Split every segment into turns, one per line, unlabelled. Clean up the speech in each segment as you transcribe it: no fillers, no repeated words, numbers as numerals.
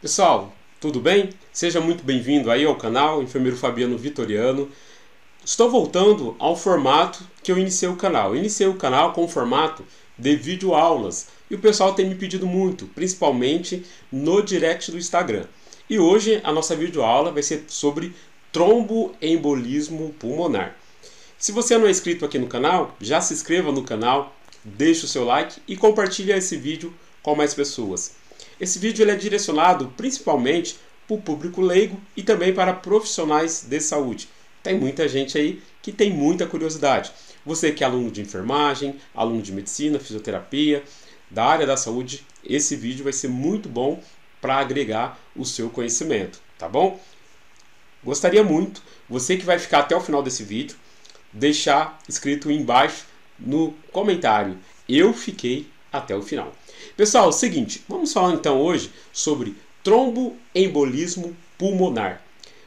Pessoal, tudo bem? Seja muito bem-vindo aí ao canal Enfermeiro Fabiano Vitoriano. Estou voltando ao formato que eu iniciei o canal. Eu iniciei o canal com o formato de videoaulas e o pessoal tem me pedido muito, principalmente no direct do Instagram. E hoje a nossa videoaula vai ser sobre tromboembolismo pulmonar. Se você não é inscrito aqui no canal, já se inscreva no canal, deixe o seu like e compartilhe esse vídeo com mais pessoas. Esse vídeo ele é direcionado principalmente para o público leigo e também para profissionais de saúde. Tem muita gente aí que tem muita curiosidade. Você que é aluno de enfermagem, aluno de medicina, fisioterapia, da área da saúde, esse vídeo vai ser muito bom para agregar o seu conhecimento, tá bom? Gostaria muito, você que vai ficar até o final desse vídeo, deixar escrito embaixo no comentário: eu fiquei até o final. Pessoal, é o seguinte, vamos falar então hoje sobre tromboembolismo pulmonar.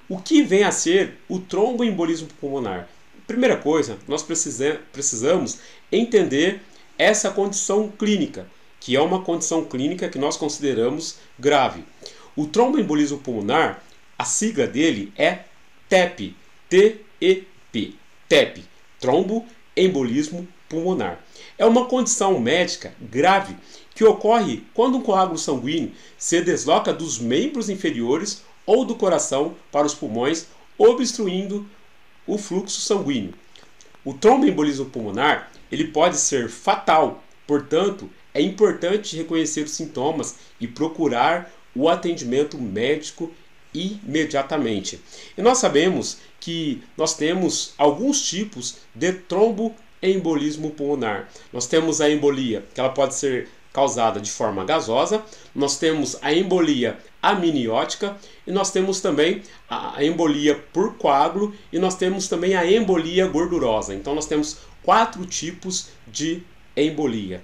O que vem a ser o tromboembolismo pulmonar? Primeira coisa, nós precisamos entender essa condição clínica, que é uma condição clínica que nós consideramos grave. O tromboembolismo pulmonar, a sigla dele é TEP, T-E-P, TEP, tromboembolismo pulmonar. É uma condição médica grave que ocorre quando um coágulo sanguíneo se desloca dos membros inferiores ou do coração para os pulmões, obstruindo o fluxo sanguíneo. O tromboembolismo pulmonar ele pode ser fatal, portanto, é importante reconhecer os sintomas e procurar o atendimento médico imediatamente. E nós sabemos que nós temos alguns tipos de tromboembolismo pulmonar. Nós temos a embolia, que ela pode ser causada de forma gasosa, nós temos a embolia amniótica e nós temos também a embolia por coágulo e nós temos também a embolia gordurosa. Então nós temos 4 tipos de embolia: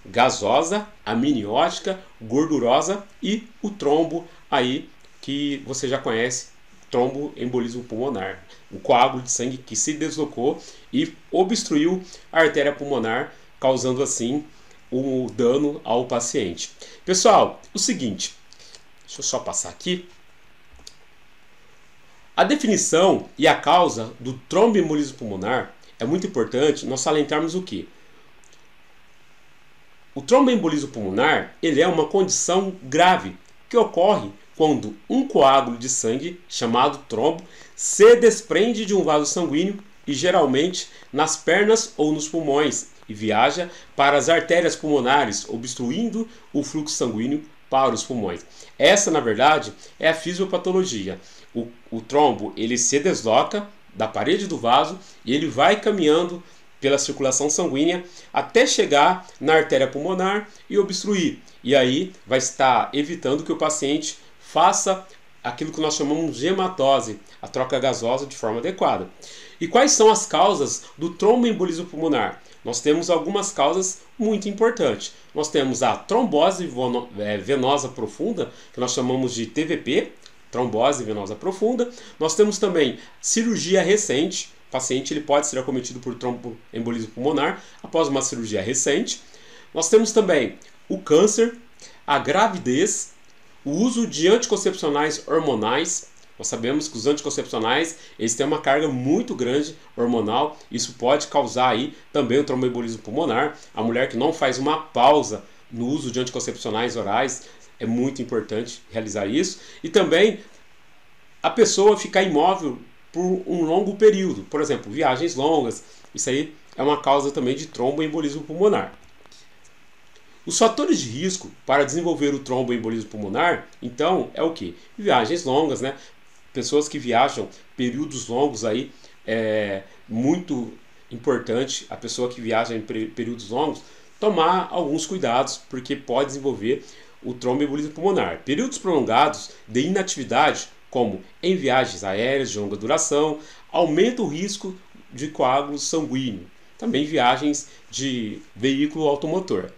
gasosa, amniótica, gordurosa e o trombo aí que você já conhece, tromboembolismo pulmonar, o coágulo de sangue que se deslocou e obstruiu a artéria pulmonar, causando assim o dano ao paciente. Pessoal, o seguinte, deixa eu só passar aqui. A definição e a causa do tromboembolismo pulmonar é muito importante nós salientarmos o que? O tromboembolismo pulmonar ele é uma condição grave que ocorre quando um coágulo de sangue, chamado trombo, se desprende de um vaso sanguíneo e geralmente nas pernas ou nos pulmões e viaja para as artérias pulmonares, obstruindo o fluxo sanguíneo para os pulmões. Essa, na verdade, é a fisiopatologia. O trombo ele se desloca da parede do vaso e ele vai caminhando pela circulação sanguínea até chegar na artéria pulmonar e obstruir. E aí vai estar evitando que o paciente faça aquilo que nós chamamos de hematose, a troca gasosa de forma adequada. E quais são as causas do tromboembolismo pulmonar? Nós temos algumas causas muito importantes. Nós temos a trombose venosa profunda, que nós chamamos de TVP, trombose venosa profunda. Nós temos também cirurgia recente. O paciente ele pode ser acometido por tromboembolismo pulmonar após uma cirurgia recente. Nós temos também o câncer, a gravidez, o uso de anticoncepcionais hormonais. Nós sabemos que os anticoncepcionais eles têm uma carga muito grande hormonal. Isso pode causar aí também o tromboembolismo pulmonar. A mulher que não faz uma pausa no uso de anticoncepcionais orais, é muito importante realizar isso. E também a pessoa ficar imóvel por um longo período. Por exemplo, viagens longas. Isso aí é uma causa também de tromboembolismo pulmonar. Os fatores de risco para desenvolver o tromboembolismo pulmonar, então, é o que? Viagens longas, né? Pessoas que viajam períodos longos aí, é muito importante a pessoa que viaja em períodos longos tomar alguns cuidados, porque pode desenvolver o tromboembolismo pulmonar. Períodos prolongados de inatividade, como em viagens aéreas de longa duração, aumenta o risco de coágulo sanguíneo. Também viagens de veículo automotor.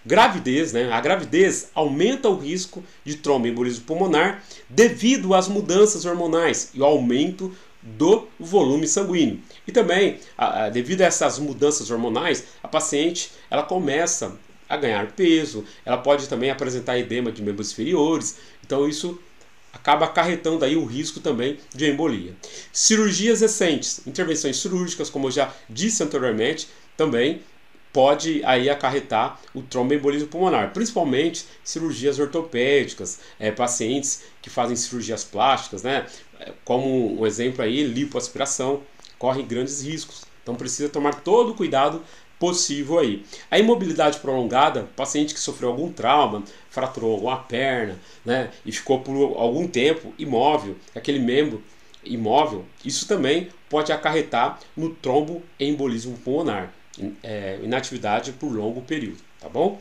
Gravidez, né? A gravidez aumenta o risco de tromboembolismo pulmonar devido às mudanças hormonais e ao aumento do volume sanguíneo. E também, devido a essas mudanças hormonais, a paciente ela começa a ganhar peso, ela pode também apresentar edema de membros inferiores, então isso acaba acarretando aí o risco também de embolia. Cirurgias recentes, intervenções cirúrgicas, como eu já disse anteriormente, também pode aí acarretar o tromboembolismo pulmonar, principalmente cirurgias ortopédicas, pacientes que fazem cirurgias plásticas, né? Como um exemplo aí, lipoaspiração, corre grandes riscos. Então precisa tomar todo o cuidado possível aí. A imobilidade prolongada, paciente que sofreu algum trauma, fraturou alguma perna, né, e ficou por algum tempo imóvel, aquele membro imóvel, isso também pode acarretar no tromboembolismo pulmonar, inatividade por longo período, tá bom?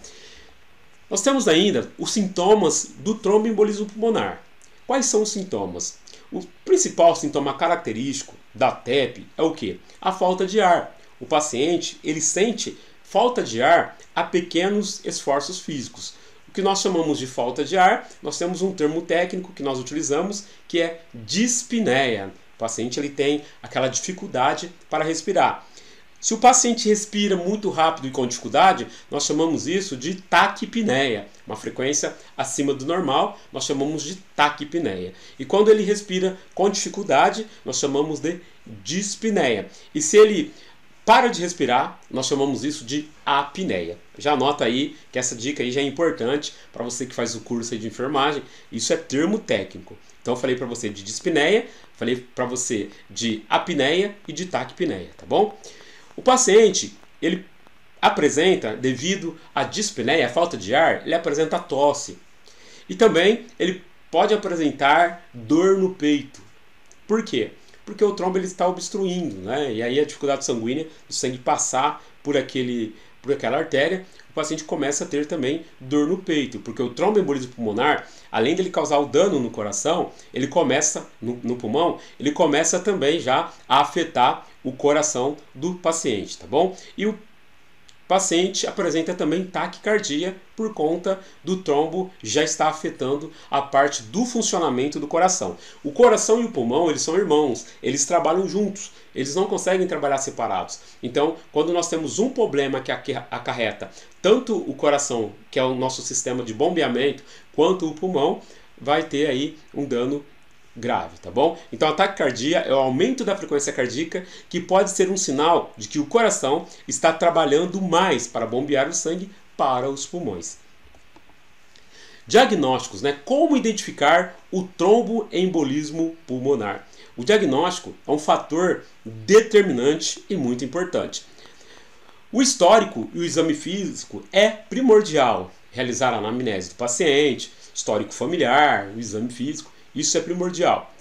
Nós temos ainda os sintomas do tromboembolismo pulmonar. Quais são os sintomas? O principal sintoma característico da TEP é o que? A falta de ar. O paciente ele sente falta de ar a pequenos esforços físicos. O que nós chamamos de falta de ar, nós temos um termo técnico que nós utilizamos que é dispneia. O paciente ele tem aquela dificuldade para respirar. Se o paciente respira muito rápido e com dificuldade, nós chamamos isso de taquipneia. Uma frequência acima do normal, nós chamamos de taquipneia. E quando ele respira com dificuldade, nós chamamos de dispneia. E se ele para de respirar, nós chamamos isso de apneia. Já anota aí que essa dica aí já é importante para você que faz o curso aí de enfermagem. Isso é termo técnico. Então eu falei para você de dispneia, falei para você de apneia e de taquipneia, tá bom? O paciente, ele apresenta, devido à dispneia, a falta de ar, ele apresenta tosse. E também ele pode apresentar dor no peito. Por quê? Porque o trombo ele está obstruindo, né? E aí a dificuldade sanguínea do sangue passar por aquela artéria, o paciente começa a ter também dor no peito, porque o tromboembolismo pulmonar, além de ele causar o dano no coração, ele começa no pulmão, ele começa também já a afetar o coração do paciente, tá bom? E o paciente apresenta também taquicardia por conta do trombo já estar afetando a parte do funcionamento do coração. O coração e o pulmão, eles são irmãos, eles trabalham juntos, eles não conseguem trabalhar separados. Então, quando nós temos um problema que acarreta tanto o coração, que é o nosso sistema de bombeamento, quanto o pulmão, vai ter aí um dano grave, tá bom? Então a taquicardia é o aumento da frequência cardíaca que pode ser um sinal de que o coração está trabalhando mais para bombear o sangue para os pulmões. Diagnósticos, né? Como identificar o tromboembolismo pulmonar? O diagnóstico é um fator determinante e muito importante. O histórico e o exame físico é primordial. Realizar a anamnese do paciente, histórico familiar, o exame físico. Isso é primordial.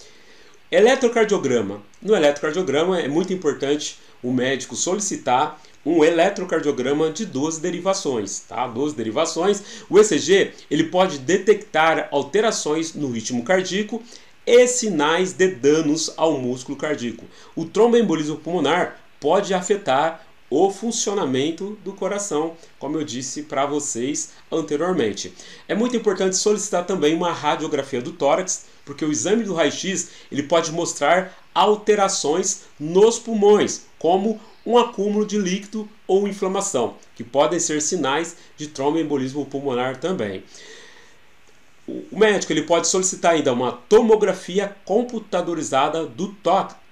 Eletrocardiograma. No eletrocardiograma é muito importante o médico solicitar um eletrocardiograma de 12 derivações. Tá? 12 derivações. O ECG ele pode detectar alterações no ritmo cardíaco e sinais de danos ao músculo cardíaco. O tromboembolismo pulmonar pode afetar o funcionamento do coração, como eu disse para vocês anteriormente. É muito importante solicitar também uma radiografia do tórax, porque o exame do raio-x ele pode mostrar alterações nos pulmões, como um acúmulo de líquido ou inflamação, que podem ser sinais de tromboembolismo pulmonar também. O médico ele pode solicitar ainda uma tomografia computadorizada do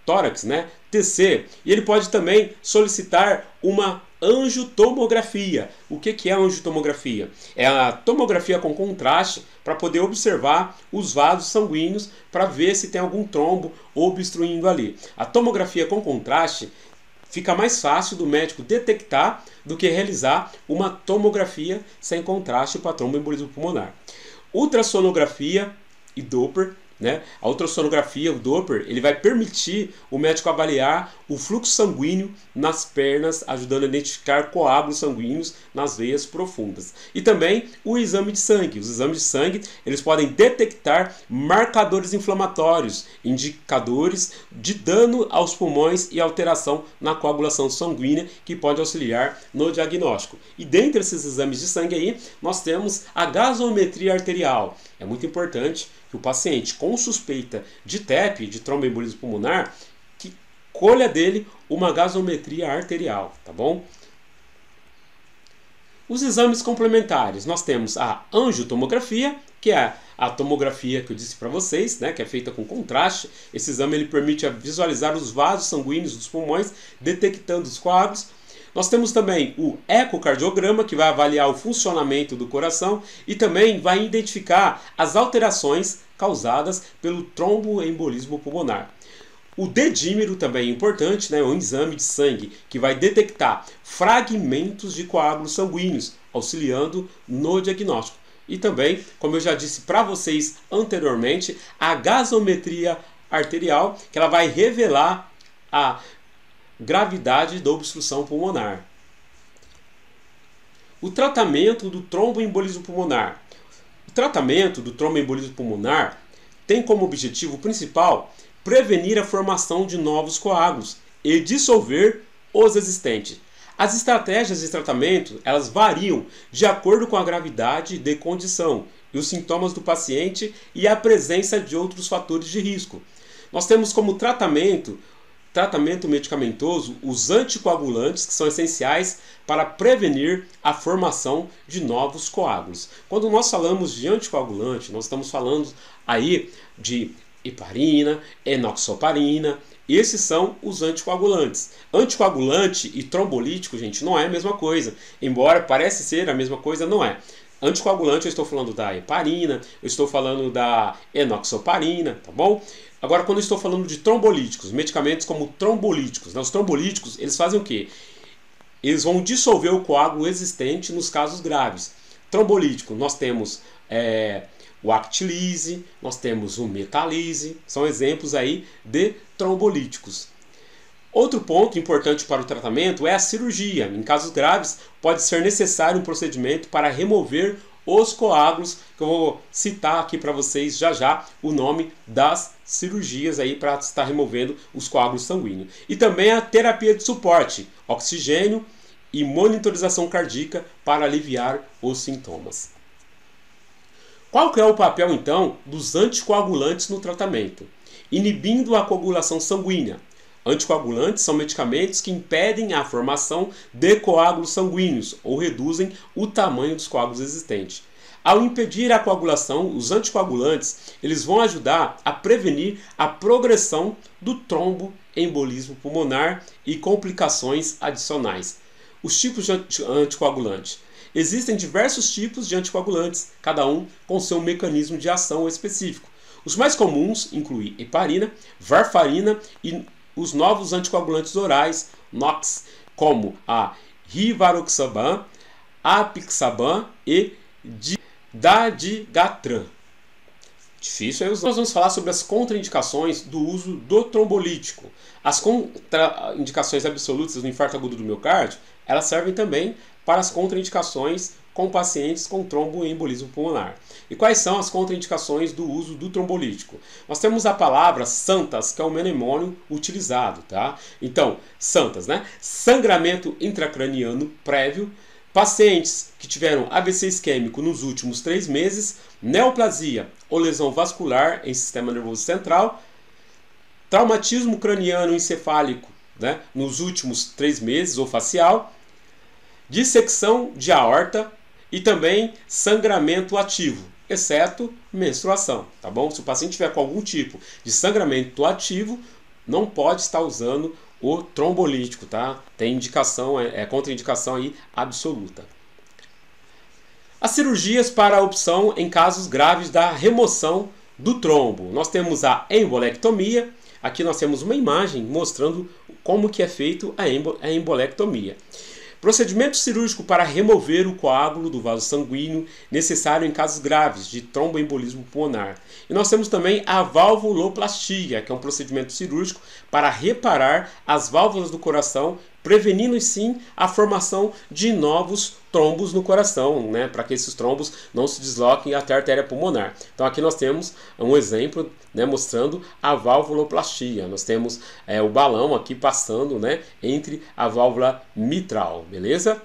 tórax, né? TC, e ele pode também solicitar uma angiotomografia. O que é a angiotomografia? É a tomografia com contraste para poder observar os vasos sanguíneos para ver se tem algum trombo obstruindo ali. A tomografia com contraste fica mais fácil do médico detectar do que realizar uma tomografia sem contraste para tromboembolismo pulmonar. Ultrassonografia e Doppler, né? A ultrassonografia, o Doppler, ele vai permitir o médico avaliar o fluxo sanguíneo nas pernas, ajudando a identificar coágulos sanguíneos nas veias profundas. E também o exame de sangue. Os exames de sangue eles podem detectar marcadores inflamatórios, indicadores de dano aos pulmões e alteração na coagulação sanguínea que pode auxiliar no diagnóstico. E dentre esses exames de sangue aí, nós temos a gasometria arterial. É muito importante que o paciente com suspeita de TEP, de tromboembolismo pulmonar, que colha dele uma gasometria arterial, tá bom? Os exames complementares, nós temos a angiotomografia, que é a tomografia que eu disse para vocês, né, que é feita com contraste. Esse exame ele permite visualizar os vasos sanguíneos dos pulmões, detectando os coágulos. Nós temos também o ecocardiograma, que vai avaliar o funcionamento do coração e também vai identificar as alterações causadas pelo tromboembolismo pulmonar. O dedímero também é importante, né? Um exame de sangue que vai detectar fragmentos de coágulos sanguíneos, auxiliando no diagnóstico. E também, como eu já disse para vocês anteriormente, a gasometria arterial, que ela vai revelar a gravidade da obstrução pulmonar. O tratamento do tromboembolismo pulmonar. O tratamento do tromboembolismo pulmonar tem como objetivo principal prevenir a formação de novos coágulos e dissolver os existentes. As estratégias de tratamento elas variam de acordo com a gravidade de condição e os sintomas do paciente e a presença de outros fatores de risco. Nós temos como tratamento medicamentoso os anticoagulantes, que são essenciais para prevenir a formação de novos coágulos. Quando nós falamos de anticoagulante, nós estamos falando aí de heparina, enoxaparina. Esses são os anticoagulantes. Anticoagulante e trombolítico, gente, não é a mesma coisa. Embora pareça ser a mesma coisa, não é. Anticoagulante, eu estou falando da heparina, eu estou falando da enoxaparina, tá bom? Agora, quando eu estou falando de trombolíticos, medicamentos como trombolíticos, né? Os trombolíticos, eles fazem o quê? Eles vão dissolver o coágulo existente nos casos graves. Trombolítico, nós temos o Actilise, nós temos o Metalise, são exemplos aí de trombolíticos. Outro ponto importante para o tratamento é a cirurgia. Em casos graves, pode ser necessário um procedimento para remover os coágulos, que eu vou citar aqui para vocês já o nome das cirurgias aí para estar removendo os coágulos sanguíneos. E também a terapia de suporte, oxigênio e monitorização cardíaca para aliviar os sintomas. Qual que é o papel, então, dos anticoagulantes no tratamento? Inibindo a coagulação sanguínea. Anticoagulantes são medicamentos que impedem a formação de coágulos sanguíneos ou reduzem o tamanho dos coágulos existentes. Ao impedir a coagulação, os anticoagulantes eles vão ajudar a prevenir a progressão do tromboembolismo pulmonar e complicações adicionais. Os tipos de anticoagulante. Existem diversos tipos de anticoagulantes, cada um com seu mecanismo de ação específico. Os mais comuns incluem heparina, varfarina e os novos anticoagulantes orais, NOx, como a rivaroxaban, apixaban e dabigatran. Difícil, nós vamos falar sobre as contraindicações do uso do trombolítico. As contraindicações absolutas do infarto agudo do miocárdio, elas servem também para as contraindicações com pacientes com tromboembolismo pulmonar. E quais são as contraindicações do uso do trombolítico? Nós temos a palavra SANTAS, que é o mnemônio utilizado, tá? Então, SANTAS, né? Sangramento intracraniano prévio, pacientes que tiveram AVC isquêmico nos últimos 3 meses, neoplasia ou lesão vascular em sistema nervoso central, traumatismo craniano encefálico, né, nos últimos 3 meses ou facial, dissecção de aorta e também sangramento ativo, exceto menstruação, tá bom? Se o paciente tiver com algum tipo de sangramento ativo, não pode estar usando o trombolítico, tá? Tem indicação, contraindicação aí absoluta. As cirurgias para a opção em casos graves da remoção do trombo. Nós temos a embolectomia. Aqui nós temos uma imagem mostrando como que é feito a embolectomia. Procedimento cirúrgico para remover o coágulo do vaso sanguíneo necessário em casos graves de tromboembolismo pulmonar. E nós temos também a valvuloplastia, que é um procedimento cirúrgico para reparar as válvulas do coração, prevenindo sim a formação de novos trombos no coração, né, para que esses trombos não se desloquem até a artéria pulmonar. Então aqui nós temos um exemplo, né, mostrando a valvuloplastia. Nós temos o balão aqui passando, né, entre a válvula mitral, beleza?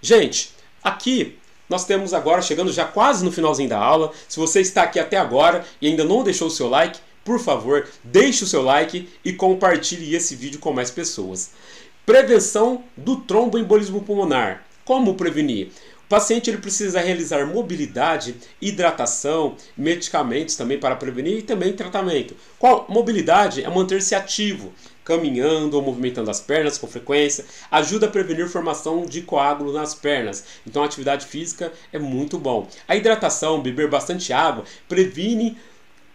Gente, aqui nós temos agora, chegando já quase no finalzinho da aula. Se você está aqui até agora e ainda não deixou o seu like, por favor, deixe o seu like e compartilhe esse vídeo com mais pessoas. Prevenção do tromboembolismo pulmonar. Como prevenir? O paciente ele precisa realizar mobilidade, hidratação, medicamentos também para prevenir e também tratamento. Qual mobilidade? É manter-se ativo, caminhando ou movimentando as pernas com frequência, ajuda a prevenir formação de coágulo nas pernas. Então a atividade física é muito bom. A hidratação, beber bastante água, previne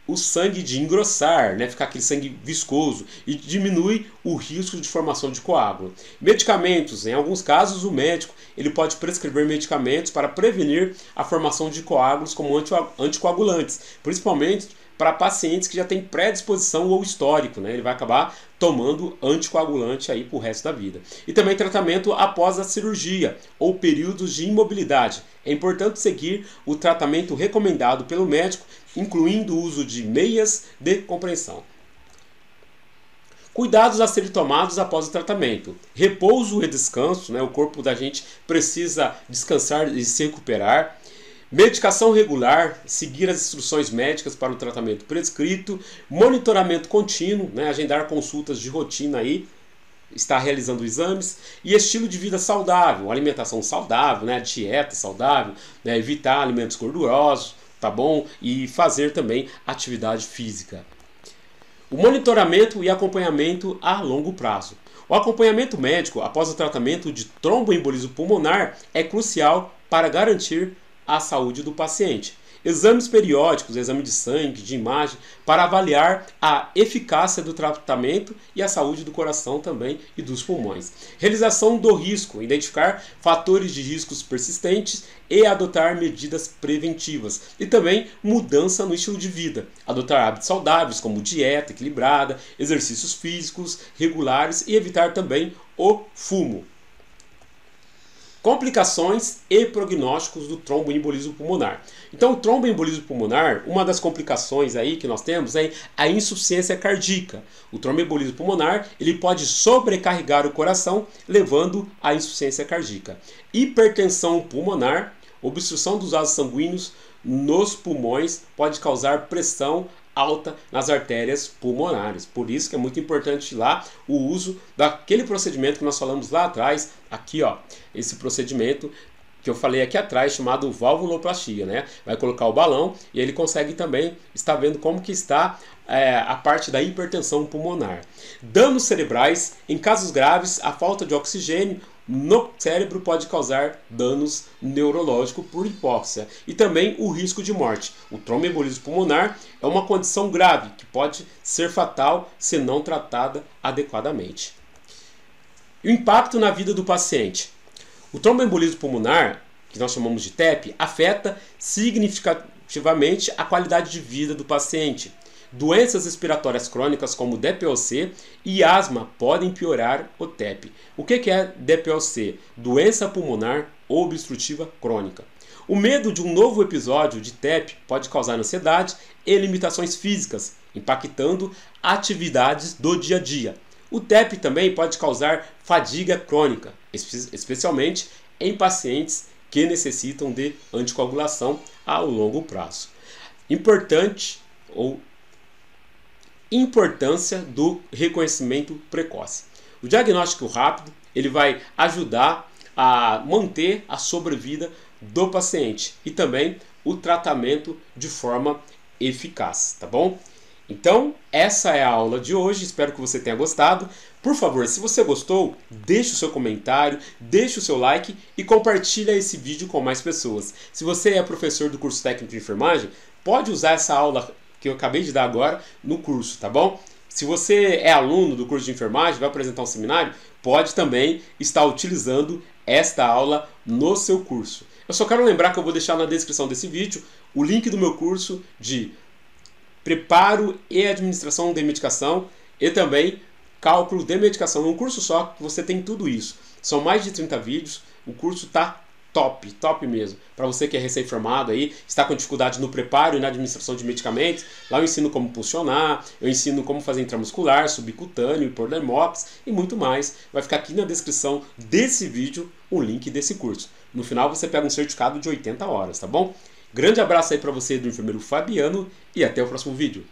o sangue de engrossar, né, ficar aquele sangue viscoso e diminui o risco de formação de coágulo. Medicamentos, em alguns casos o médico ele pode prescrever medicamentos para prevenir a formação de coágulos como anticoagulantes, principalmente para pacientes que já têm predisposição ou histórico, né? Ele vai acabar tomando anticoagulante aí para o resto da vida. E também tratamento após a cirurgia ou períodos de imobilidade. É importante seguir o tratamento recomendado pelo médico, incluindo o uso de meias de compressão. Cuidados a serem tomados após o tratamento. Repouso e descanso, né? O corpo da gente precisa descansar e se recuperar. Medicação regular, seguir as instruções médicas para o tratamento prescrito, monitoramento contínuo, né, agendar consultas de rotina aí, estar realizando exames, e estilo de vida saudável, alimentação saudável, né, dieta saudável, né, evitar alimentos gordurosos, tá bom? E fazer também atividade física. O monitoramento e acompanhamento a longo prazo. O acompanhamento médico após o tratamento de tromboembolismo pulmonar é crucial para garantir a saúde do paciente. Exames periódicos, exame de sangue, de imagem, para avaliar a eficácia do tratamento e a saúde do coração também e dos pulmões. Realização do risco, identificar fatores de riscos persistentes e adotar medidas preventivas. E também mudança no estilo de vida. Adotar hábitos saudáveis como dieta equilibrada, exercícios físicos regulares e evitar também o fumo. Complicações e prognósticos do tromboembolismo pulmonar. Então, o tromboembolismo pulmonar, uma das complicações aí que nós temos é a insuficiência cardíaca. O tromboembolismo pulmonar, ele pode sobrecarregar o coração, levando à insuficiência cardíaca. Hipertensão pulmonar, obstrução dos vasos sanguíneos nos pulmões, pode causar pressão alta nas artérias pulmonares. Por isso que é muito importante lá o uso daquele procedimento que nós falamos lá atrás, aqui ó, esse procedimento que eu falei aqui atrás, chamado valvuloplastia, né? Vai colocar o balão e ele consegue também estar vendo como que está a parte da hipertensão pulmonar. Danos cerebrais, em casos graves, a falta de oxigênio no cérebro pode causar danos neurológicos por hipóxia e também o risco de morte. O tromboembolismo pulmonar é uma condição grave que pode ser fatal se não tratada adequadamente. E o impacto na vida do paciente. O tromboembolismo pulmonar, que nós chamamos de TEP, afeta significativamente a qualidade de vida do paciente. Doenças respiratórias crônicas como DPOC e asma podem piorar o TEP. O que é DPOC? Doença pulmonar obstrutiva crônica. O medo de um novo episódio de TEP pode causar ansiedade e limitações físicas, impactando atividades do dia a dia. O TEP também pode causar fadiga crônica, especialmente em pacientes que necessitam de anticoagulação a longo prazo. Importância do reconhecimento precoce. O diagnóstico rápido ele vai ajudar a manter a sobrevida do paciente e também o tratamento de forma eficaz, tá bom? Então, essa é a aula de hoje, espero que você tenha gostado. Por favor, se você gostou, deixe o seu comentário, deixe o seu like e compartilhe esse vídeo com mais pessoas. Se você é professor do curso técnico de enfermagem, pode usar essa aula que eu acabei de dar agora no curso, tá bom? Se você é aluno do curso de enfermagem, vai apresentar um seminário, pode também estar utilizando esta aula no seu curso. Eu só quero lembrar que eu vou deixar na descrição desse vídeo o link do meu curso de preparo e administração de medicação e também cálculo de medicação. É um curso só que você tem tudo isso. São mais de 30 vídeos, o curso está top mesmo. Para você que é recém-formado aí, está com dificuldade no preparo e na administração de medicamentos, lá eu ensino como funcionar, eu ensino como fazer intramuscular, subcutâneo, hipodermops e muito mais. Vai ficar aqui na descrição desse vídeo o link desse curso. No final você pega um certificado de 80 horas, tá bom? Grande abraço aí para você do enfermeiro Fabiano e até o próximo vídeo.